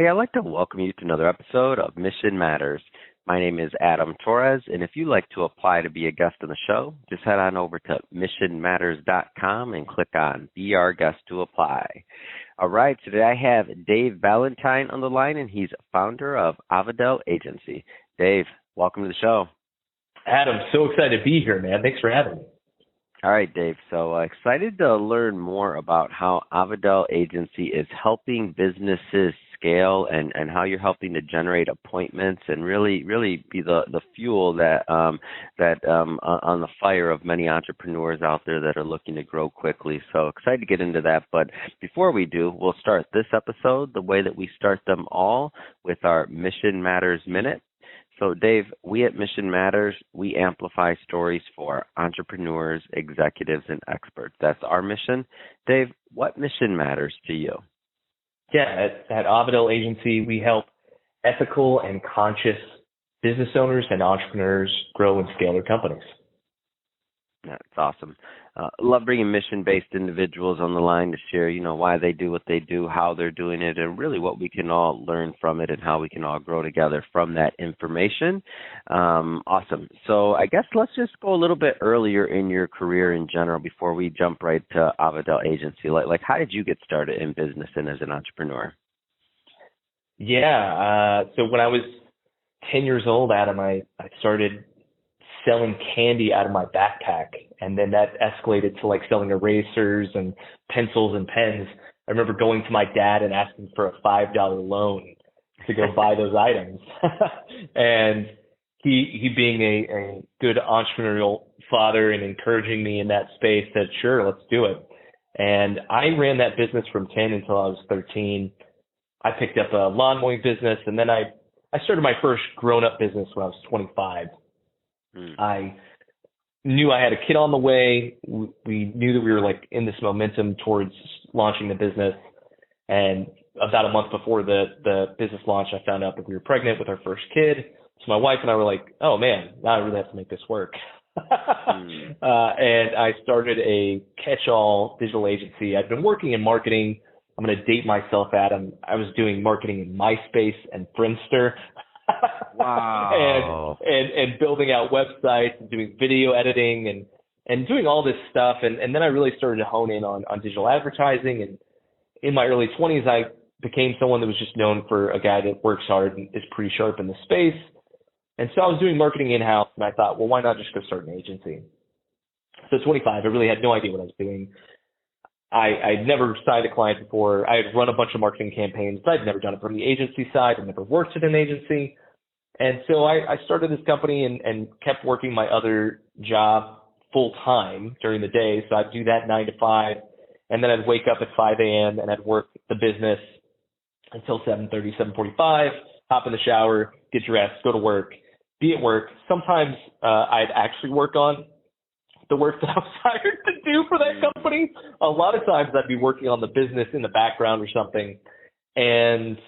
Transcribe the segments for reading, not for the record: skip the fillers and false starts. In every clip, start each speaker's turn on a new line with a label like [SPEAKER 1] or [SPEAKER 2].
[SPEAKER 1] Hey, I'd like to welcome you to another episode of Mission Matters. My name is Adam Torres, and if you'd like to apply to be a guest on the show, just head on over to missionmatters.com and click on Be Our Guest to apply. All right, today I have Dave Valentine on the line, and he's founder of Avidel Agency. Dave, welcome to the show.
[SPEAKER 2] Adam, so excited to be here, man. Thanks for having me.
[SPEAKER 1] All right, Dave. So excited to learn more about how Avidel Agency is helping businesses scale and how you're helping to generate appointments and really be the fuel that on the fire of many entrepreneurs out there that are looking to grow quickly. So excited to get into that. But before we do, we'll start this episode the way that we start them all with our Mission Matters Minute. So, Dave, we at Mission Matters, we amplify stories for entrepreneurs, executives, and experts. That's our mission. Dave, what mission matters to you?
[SPEAKER 2] Yeah, at Avidel Agency, we help ethical and conscious business owners and entrepreneurs grow and scale their companies.
[SPEAKER 1] That's awesome. Love bringing mission-based individuals on the line to share, why they do what they do, how they're doing it, and really what we can all learn from it and how we can all grow together from that information. Awesome. So I guess let's just go a little bit earlier in your career in general before we jump right to Avidel Agency. Like how did you get started in business and as an entrepreneur?
[SPEAKER 2] Yeah. So when I was 10 years old, Adam, I started selling candy out of my backpack, and then that escalated to like selling erasers and pencils and pens. I remember going to my dad and asking for a $5 loan to go buy those items. And he being a good entrepreneurial father and encouraging me in that space said, sure, let's do it. And I ran that business from 10 until I was 13. I picked up a lawn mowing business, and then I started my first grown-up business when I was 25. I knew I had a kid on the way. We knew that we were like in this momentum towards launching the business. And about a month before the business launch, I found out that we were pregnant with our first kid. So my wife and I were like, oh man, now I really have to make this work. And I started a catch-all digital agency. I'd been working in marketing. I'm going to date myself, Adam. I was doing marketing in MySpace and Friendster.
[SPEAKER 1] Wow.
[SPEAKER 2] and building out websites and doing video editing and doing all this stuff. And then I really started to hone in on digital advertising. And in my early 20s, I became someone that was just known for a guy that works hard and is pretty sharp in the space. And so I was doing marketing in-house, and I thought, well, why not just go start an agency? So at 25, I really had no idea what I was doing. I'd never signed a client before. I had run a bunch of marketing campaigns, but I'd never done it from the agency side. I'd never worked at an agency. And so I started this company and kept working my other job full time during the day. So I'd do that 9 to 5, and then I'd wake up at 5 a.m. and I'd work the business until 7:30, 7:45, hop in the shower, get dressed, go to work, be at work. Sometimes I'd actually work on the work that I was hired to do for that company. A lot of times I'd be working on the business in the background or something. And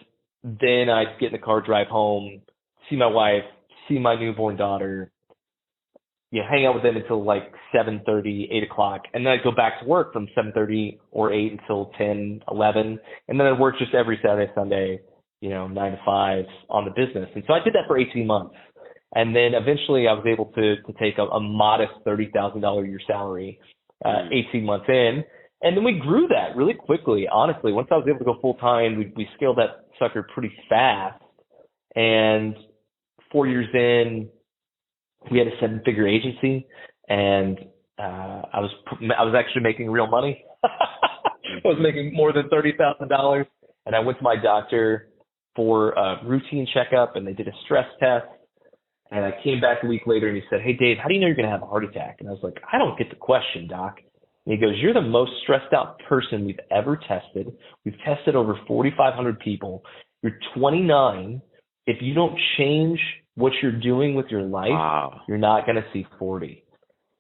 [SPEAKER 2] then I'd get in the car, drive home, see my wife, see my newborn daughter, hang out with them until like 7:30, 8 o'clock. And then I'd go back to work from 7:30 or 8 until 10, 11. And then I'd work just every Saturday, Sunday, 9 to 5 on the business. And so I did that for 18 months. And then eventually I was able to take a modest $30,000 a year salary 18 months in. And then we grew that really quickly, honestly. Once I was able to go full time, we scaled that sucker pretty fast. And 4 years in, we had a 7-figure agency, and I was actually making real money. I was making more than $30,000. And I went to my doctor for a routine checkup, and they did a stress test. And I came back a week later, and he said, hey, Dave, how do you know you're going to have a heart attack? And I was like, I don't get the question, doc. And he goes, you're the most stressed out person we've ever tested. We've tested over 4,500 people. You're 29. If you don't change what you're doing with your life,
[SPEAKER 1] wow,
[SPEAKER 2] you're not going to see 40.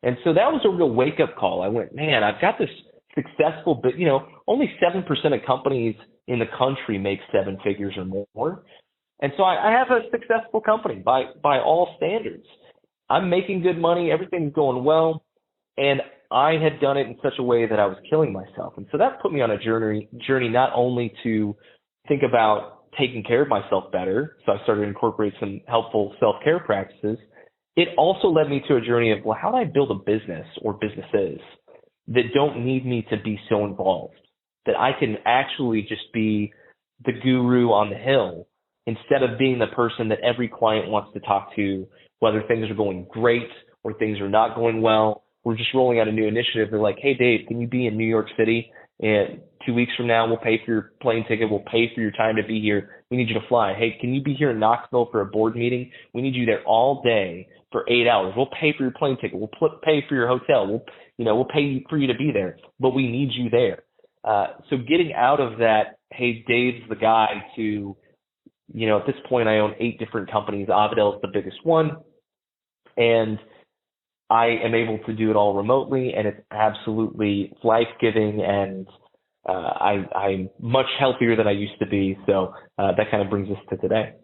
[SPEAKER 2] And so that was a real wake-up call. I went, man, I've got this successful, but only 7% of companies in the country make 7 figures or more. And so I have a successful company by all standards. I'm making good money. Everything's going well. And I had done it in such a way that I was killing myself. And so that put me on a journey not only to think about taking care of myself better. So I started to incorporate some helpful self-care practices. It also led me to a journey of, well, how do I build a business or businesses that don't need me to be so involved, that I can actually just be the guru on the hill instead of being the person that every client wants to talk to, whether things are going great or things are not going well. We're just rolling out a new initiative. They're like, hey, Dave, can you be in New York City? And 2 weeks from now, we'll pay for your plane ticket. We'll pay for your time to be here. We need you to fly. Hey, can you be here in Knoxville for a board meeting? We need you there all day for 8 hours. We'll pay for your plane ticket. We'll pay for your hotel. We'll pay for you to be there, but we need you there. So getting out of that, hey, Dave's the guy, to, at this point I own 8 different companies. Avidel is the biggest one. And I am able to do it all remotely, and it's absolutely life-giving, and I'm much healthier than I used to be. So that kind of brings us to today.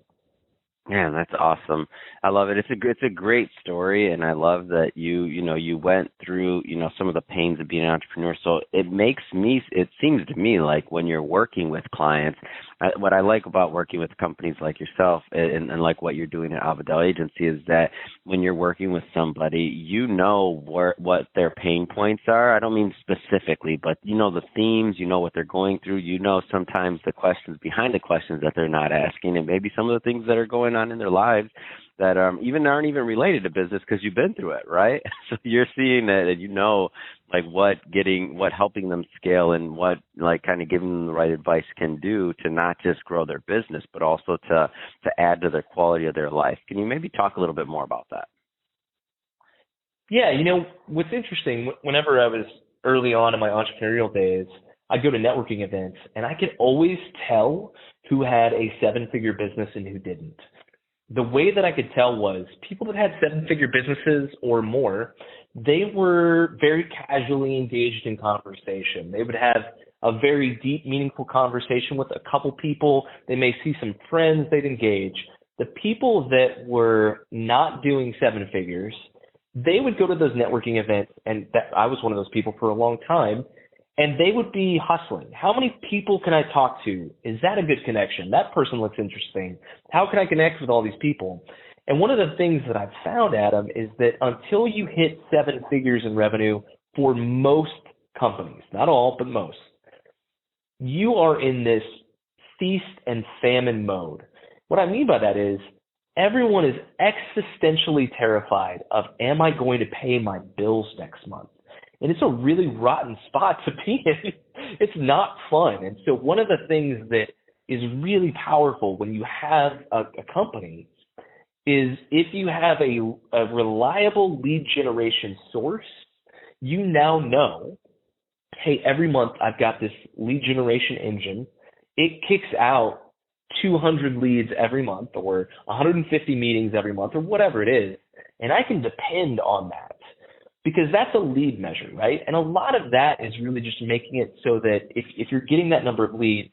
[SPEAKER 1] Yeah, that's awesome. I love it. It's a great story, and I love that you went through some of the pains of being an entrepreneur. So it seems to me like when you're working with clients, what I like about working with companies like yourself and like what you're doing at Avidel Agency is that when you're working with somebody, what their pain points are. I don't mean specifically, but the themes, what they're going through, sometimes the questions behind the questions that they're not asking, and maybe some of the things that are going on in their lives that aren't even related to business because you've been through it, right? So you're seeing that, and what helping them scale and what kind of giving them the right advice can do to not just grow their business, but also to add to the quality of their life. Can you maybe talk a little bit more about that?
[SPEAKER 2] Yeah, what's interesting, whenever I was early on in my entrepreneurial days, I'd go to networking events, and I could always tell who had a 7-figure business and who didn't. The way that I could tell was people that had 7-figure businesses or more, they were very casually engaged in conversation. They would have a very deep, meaningful conversation with a couple people. They may see some friends they'd engage. The people that were not doing 7 figures, they would go to those networking events, and I was one of those people for a long time, and they would be hustling. How many people can I talk to? Is that a good connection? That person looks interesting. How can I connect with all these people? And one of the things that I've found, Adam, is that until you hit 7 figures in revenue for most companies, not all, but most, you are in this feast and famine mode. What I mean by that is everyone is existentially terrified of, am I going to pay my bills next month? And it's a really rotten spot to be in. It's not fun. And so one of the things that is really powerful when you have a company is if you have a reliable lead generation source, you now know, hey, every month I've got this lead generation engine. It kicks out 200 leads every month or 150 meetings every month or whatever it is. And I can depend on that. Because that's a lead measure, right? And a lot of that is really just making it so that if you're getting that number of leads,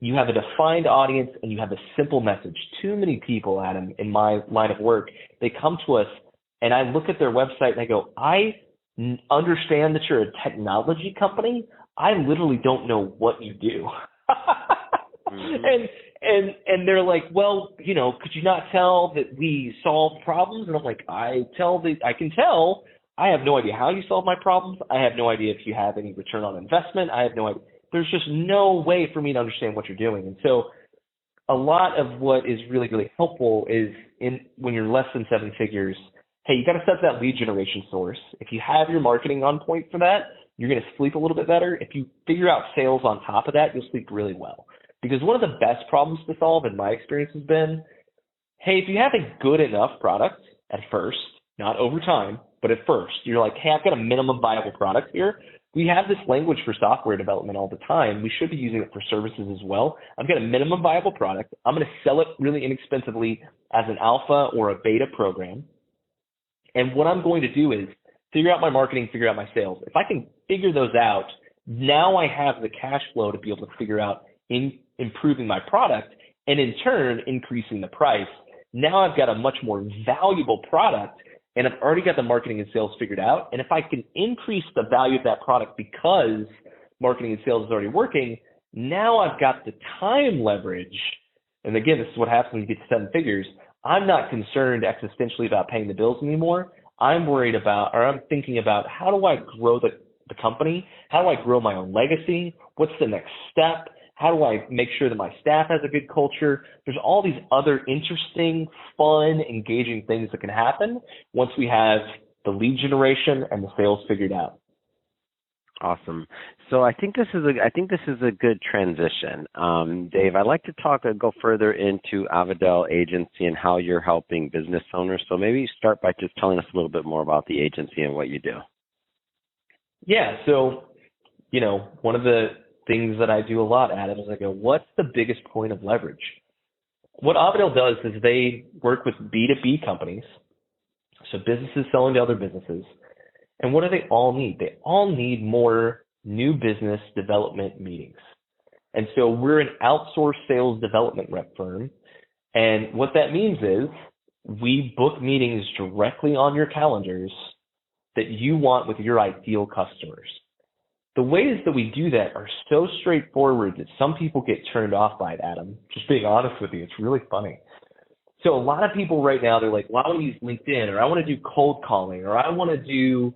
[SPEAKER 2] you have a defined audience and you have a simple message. Too many people, Adam, in my line of work, they come to us and I look at their website and I go, I understand that you're a technology company. I literally don't know what you do. And they're like, well, could you not tell that we solve problems? And I'm like, I can tell. I have no idea how you solve my problems. I have no idea if you have any return on investment. I have no idea. There's just no way for me to understand what you're doing. And so a lot of what is really, really helpful is when you're less than 7 figures, hey, you got to set that lead generation source. If you have your marketing on point for that, you're going to sleep a little bit better. If you figure out sales on top of that, you'll sleep really well. Because one of the best problems to solve in my experience has been, hey, if you have a good enough product at first, not over time, but at first, you're like, hey, I've got a minimum viable product here. We have this language for software development all the time. We should be using it for services as well. I've got a minimum viable product. I'm going to sell it really inexpensively as an alpha or a beta program. And what I'm going to do is figure out my marketing, figure out my sales. If I can figure those out, now I have the cash flow to be able to figure out improving my product and in turn increasing the price. Now I've got a much more valuable product. And I've already got the marketing and sales figured out. And if I can increase the value of that product because marketing and sales is already working, now I've got the time leverage and again, this is what happens when you get to seven figures, I'm not concerned existentially about paying the bills anymore. I'm thinking about how do I grow the company? How do I grow my own legacy? What's the next step? How do I make sure that my staff has a good culture? There's all these other interesting, fun, engaging things that can happen once we have the lead generation and the sales figured out.
[SPEAKER 1] Awesome. So I think this is a good transition. Dave, I'd like to go further into Avidel Agency and how you're helping business owners. So maybe you start by just telling us a little bit more about the agency and what you do.
[SPEAKER 2] Yeah. So, one of the things that I do a lot, Adam, is I go, what's the biggest point of leverage? What Avidel does is they work with B2B companies, so businesses selling to other businesses. And what do they all need? They all need more new business development meetings. And so we're an outsourced sales development rep firm. And what that means is we book meetings directly on your calendars that you want with your ideal customers. The ways that we do that are so straightforward that some people get turned off by it, Adam. Just being honest with you, it's really funny. So a lot of people right now, they're like, well, I want to use LinkedIn, or I want to do cold calling, or I want to do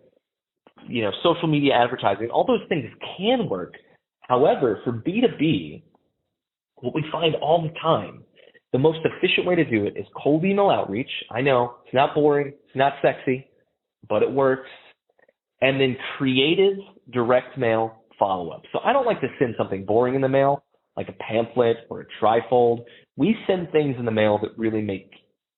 [SPEAKER 2] social media advertising. All those things can work. However, for B2B, what we find all the time, the most efficient way to do it is cold email outreach. I know it's not boring, it's not sexy, but it works. And then creative direct mail follow-up. So I don't like to send something boring in the mail, like a pamphlet or a trifold. We send things in the mail that really make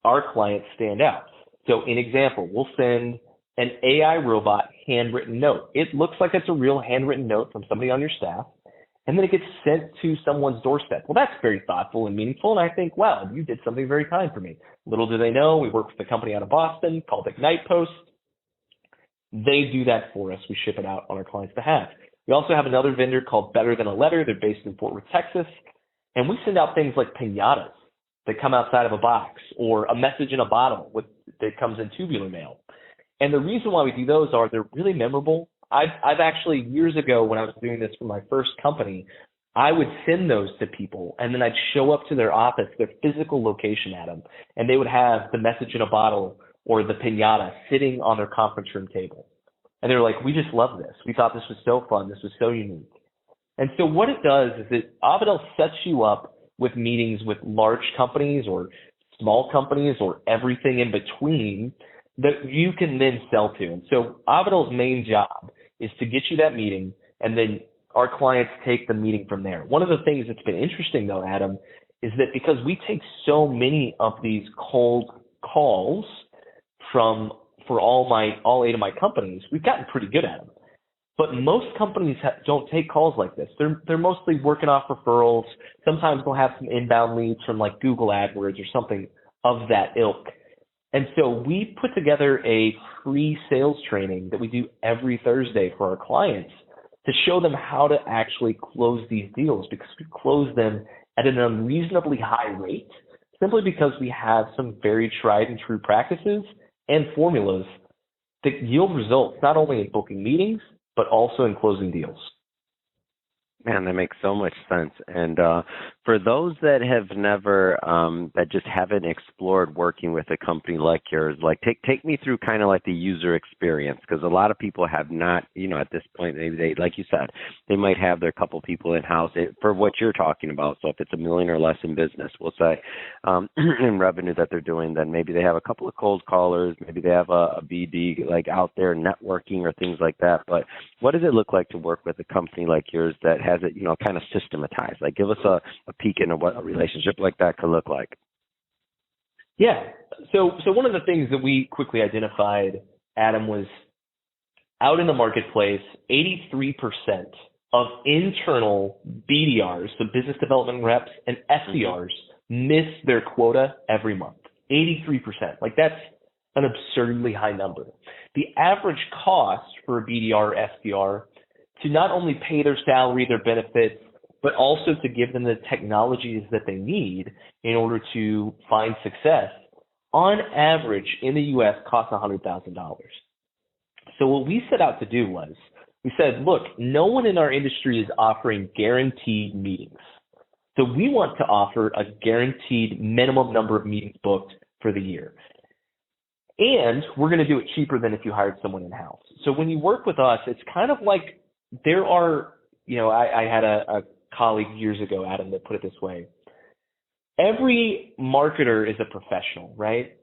[SPEAKER 2] our clients stand out. So an example, we'll send an AI robot handwritten note. It looks like it's a real handwritten note from somebody on your staff, and then it gets sent to someone's doorstep. Well, that's very thoughtful and meaningful, and I think, wow, you did something very kind for me. Little do they know, we work with a company out of Boston called Ignite Post. They do that for us. We ship it out on our client's behalf. We also have another vendor called Better Than a Letter. They're based in Fort Worth, Texas, and we send out things like piñatas that come outside of a box, or a message in a bottle that comes in tubular mail. And the reason why we do those are they're really memorable. I've actually, years ago when I was doing this for my first company, I would send those to people, and then I'd show up to their office, their physical location, Adam, and they would have the message in a bottle or the piñata sitting on their conference room table. And they were like, we just love this. We thought this was so fun. This was so unique. And so what it does is that Avidel sets you up with meetings with large companies or small companies or everything in between that you can then sell to. And so Avidel's main job is to get you that meeting, and then our clients take the meeting from there. One of the things that's been interesting, though, Adam, is that because we take so many of these cold calls for all 8 of my companies, we've gotten pretty good at them. But most companies don't take calls like this. They're mostly working off referrals. Sometimes they'll have some inbound leads from like Google AdWords or something of that ilk. And so we put together a free sales training that we do every Thursday for our clients to show them how to actually close these deals, because we close them at an unreasonably high rate simply because we have some very tried and true practices and formulas that yield results not only in booking meetings, but also in closing deals.
[SPEAKER 1] Man, that makes so much sense. And for those that have never, that just haven't explored working with a company like yours, like take me through kind of like the user experience, because a lot of people have not, at this point, maybe they, like you said, they might have their couple people in house for what you're talking about. So if it's $1 million or less in business, we'll say, in revenue that they're doing, then maybe they have a couple of cold callers, maybe they have a BD like out there networking or things like that. But what does it look like to work with a company like yours that has it, kind of systematized? Like, give us a peek into what a relationship like that could look like.
[SPEAKER 2] Yeah. So one of the things that we quickly identified, Adam, was out in the marketplace, 83% of internal BDRs, so business development reps, and SDRs miss their quota every month. 83%. Like, that's an absurdly high number. The average cost for a BDR or SDR to not only pay their salary, their benefits, but also to give them the technologies that they need in order to find success, on average in the U.S. costs $100,000. So what we set out to do was, we said, look, no one in our industry is offering guaranteed meetings. So we want to offer a guaranteed minimum number of meetings booked for the year. And we're going to do it cheaper than if you hired someone in-house. So when you work with us, it's kind of like there are, I had a colleague years ago, Adam, that put it this way. Every marketer is a professional, right?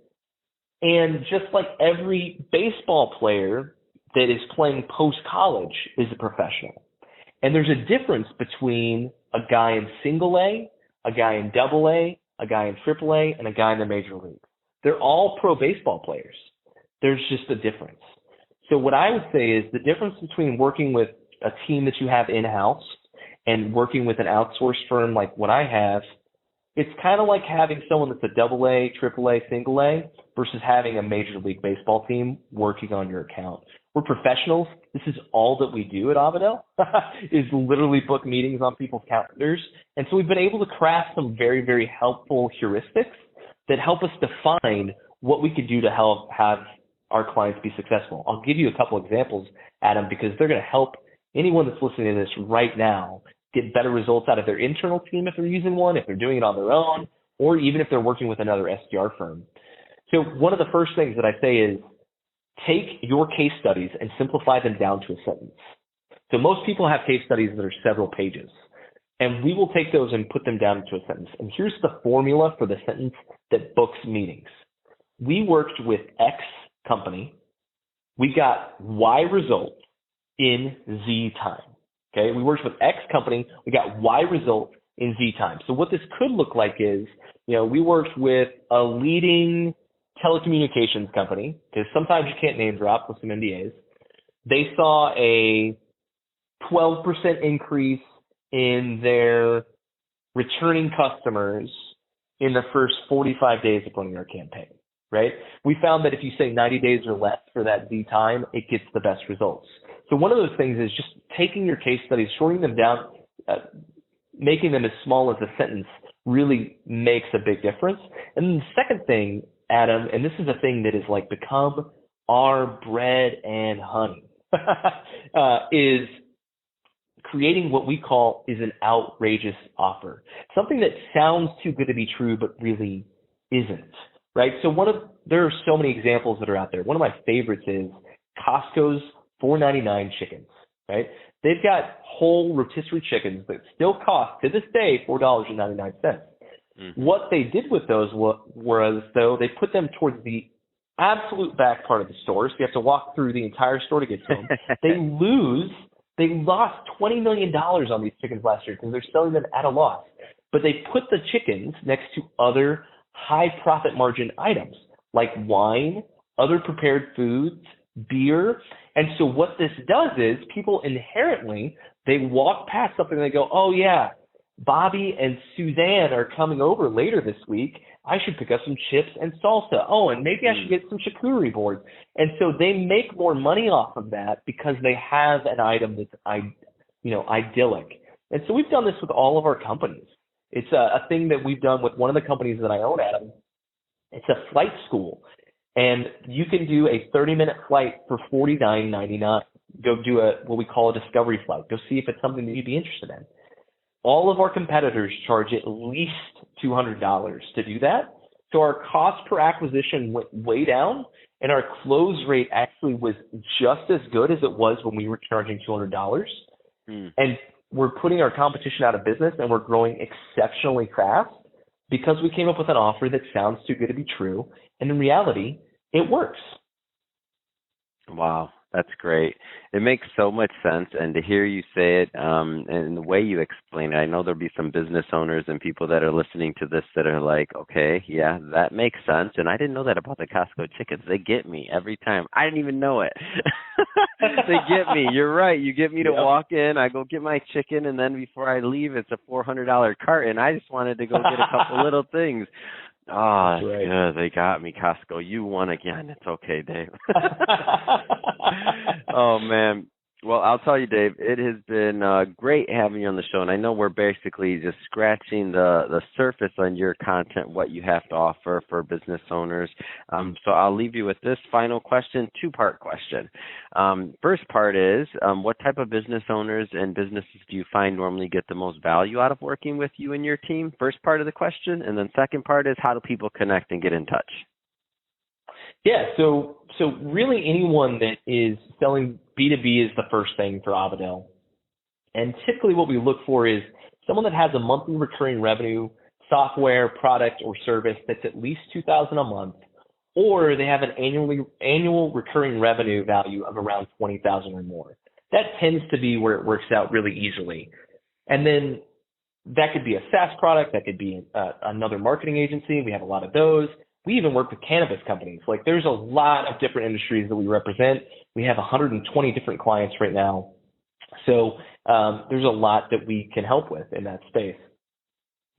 [SPEAKER 2] And just like every baseball player that is playing post-college is a professional. And there's a difference between a guy in single A, a guy in double A, a guy in triple A, and a guy in the major league. They're all pro baseball players. There's just a difference. So what I would say is the difference between working with a team that you have in-house and working with an outsourced firm like what I have, it's kind of like having someone that's a double A, triple A, single A versus having a major league baseball team working on your account. We're professionals. This is all that we do at Avadel is literally book meetings on people's calendars. And so we've been able to craft some very, very helpful heuristics that help us define what we could do to help have our clients be successful. I'll give you a couple examples, Adam, because they're going to help anyone that's listening to this right now get better results out of their internal team if they're using one, if they're doing it on their own, or even if they're working with another SDR firm. So one of the first things that I say is take your case studies and simplify them down to a sentence. So most people have case studies that are several pages, and we will take those and put them down into a sentence. And here's the formula for the sentence that books meetings. We worked with X company. We got Y result in Z time. Okay, we worked with X company. We got Y result in Z time. So what this could look like is, we worked with a leading telecommunications company, because sometimes you can't name drop with some NDAs. They saw a 12% increase in their returning customers in the first 45 days of running our campaign, right? We found that if you say 90 days or less for that Z time, it gets the best results. So one of those things is just taking your case studies, shorting them down, making them as small as a sentence really makes a big difference. And then the second thing, Adam, and this is a thing that is like become our bread and honey, is creating what we call is an outrageous offer. Something that sounds too good to be true, but really isn't, right? So there are so many examples that are out there. One of my favorites is Costco's $4.99 chickens, right? They've got whole rotisserie chickens that still cost, to this day, $4.99. Mm-hmm. What they did with those was, though, they put them towards the absolute back part of the store, so you have to walk through the entire store to get to them. They lost $20 million on these chickens last year because they're selling them at a loss. But they put the chickens next to other high profit margin items like wine, other prepared foods, beer. And so what this does is people inherently, they walk past something and they go, oh yeah, Bobby and Suzanne are coming over later this week. I should pick up some chips and salsa. Oh, and maybe I should get some charcuterie boards. And so they make more money off of that because they have an item that's, idyllic. And so we've done this with all of our companies. It's a thing that we've done with one of the companies that I own, Adam. It's a flight school. And you can do a 30-minute flight for $49.99. Go do what we call a discovery flight. Go see if it's something that you'd be interested in. All of our competitors charge at least $200 to do that. So our cost per acquisition went way down, and our close rate actually was just as good as it was when we were charging $200. And we're putting our competition out of business, and we're growing exceptionally fast because we came up with an offer that sounds too good to be true. And in reality, it works.
[SPEAKER 1] Wow, that's great. It makes so much sense. And to hear you say it and the way you explain it, I know there'll be some business owners and people that are listening to this that are like, okay, yeah, that makes sense. And I didn't know that about the Costco chickens. They get me every time. I didn't even know it. They get me. You're right. You get me to walk in. I go get my chicken. And then before I leave, it's a $400 carton. I just wanted to go get a couple little things. Oh, that's right. Good. They got me, Costco. You won again. It's okay, Dave. Oh, man. Well, I'll tell you, Dave, it has been great having you on the show, and I know we're basically just scratching the surface on your content, what you have to offer for business owners. So I'll leave you with this final question, two-part question. First part is, what type of business owners and businesses do you find normally get the most value out of working with you and your team? First part of the question, and then second part is, how do people connect and get in touch?
[SPEAKER 2] Yeah, so really anyone that is selling B2B is the first thing for Avadel. And typically what we look for is someone that has a monthly recurring revenue software, product, or service that's at least $2,000 a month, or they have an annual recurring revenue value of around $20,000 or more. That tends to be where it works out really easily. And then that could be a SaaS product, that could be another marketing agency. We have a lot of those. We even work with cannabis companies. Like, there's a lot of different industries that we represent. We have 120 different clients right now. So there's a lot that we can help with in that space.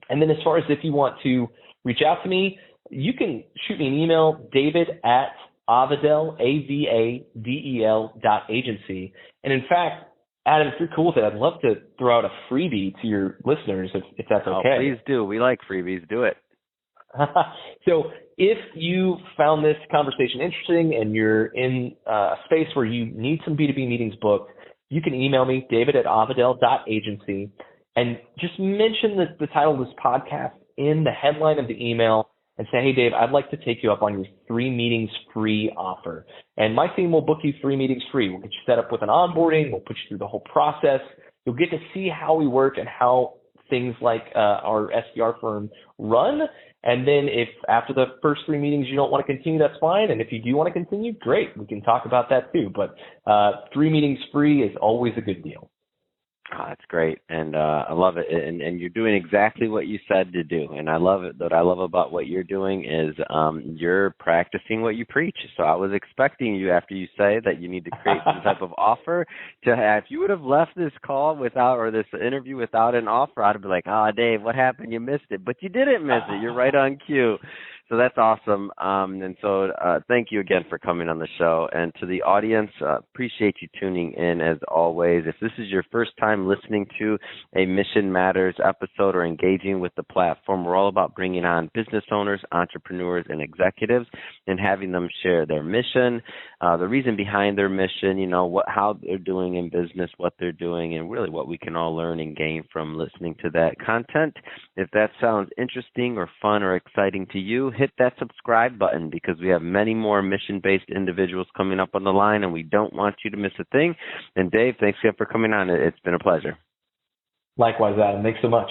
[SPEAKER 2] And then as far as if you want to reach out to me, you can shoot me an email, David@Avadel, AVADEL.agency. And in fact, Adam, if you're cool with it, I'd love to throw out a freebie to your listeners if that's okay.
[SPEAKER 1] Oh, please do. We like freebies. Do it.
[SPEAKER 2] So if you found this conversation interesting and you're in a space where you need some B2B meetings booked, you can email me, David@Avadel.agency, and just mention the title of this podcast in the headline of the email and say, hey, Dave, I'd like to take you up on your 3 meetings free offer. And my team will book you 3 meetings free. We'll get you set up with an onboarding. We'll put you through the whole process. You'll get to see how we work and how things like our SDR firm run. And then if after the first 3 meetings you don't want to continue, that's fine. And if you do want to continue, great. We can talk about that too. But 3 meetings free is always a good deal.
[SPEAKER 1] Oh, that's great, and I love it. And you're doing exactly what you said to do. And I love it. What I love about what you're doing is you're practicing what you preach. So I was expecting you, after you say that you need to create some type of offer, to have. If you would have left this call without, or this interview without an offer, I'd be like, oh, Dave, what happened? You missed it. But you didn't miss it. You're right on cue. So that's awesome. And so thank you again for coming on the show. And to the audience, appreciate you tuning in as always. If this is your first time listening to a Mission Matters episode or engaging with the platform, we're all about bringing on business owners, entrepreneurs, and executives and having them share their mission, the reason behind their mission, how they're doing in business, what they're doing, and really what we can all learn and gain from listening to that content. If that sounds interesting or fun or exciting to you, hit that subscribe button, because we have many more mission-based individuals coming up on the line, and we don't want you to miss a thing. And Dave, thanks again for coming on. It's been a pleasure.
[SPEAKER 2] Likewise, Adam. Thanks so much.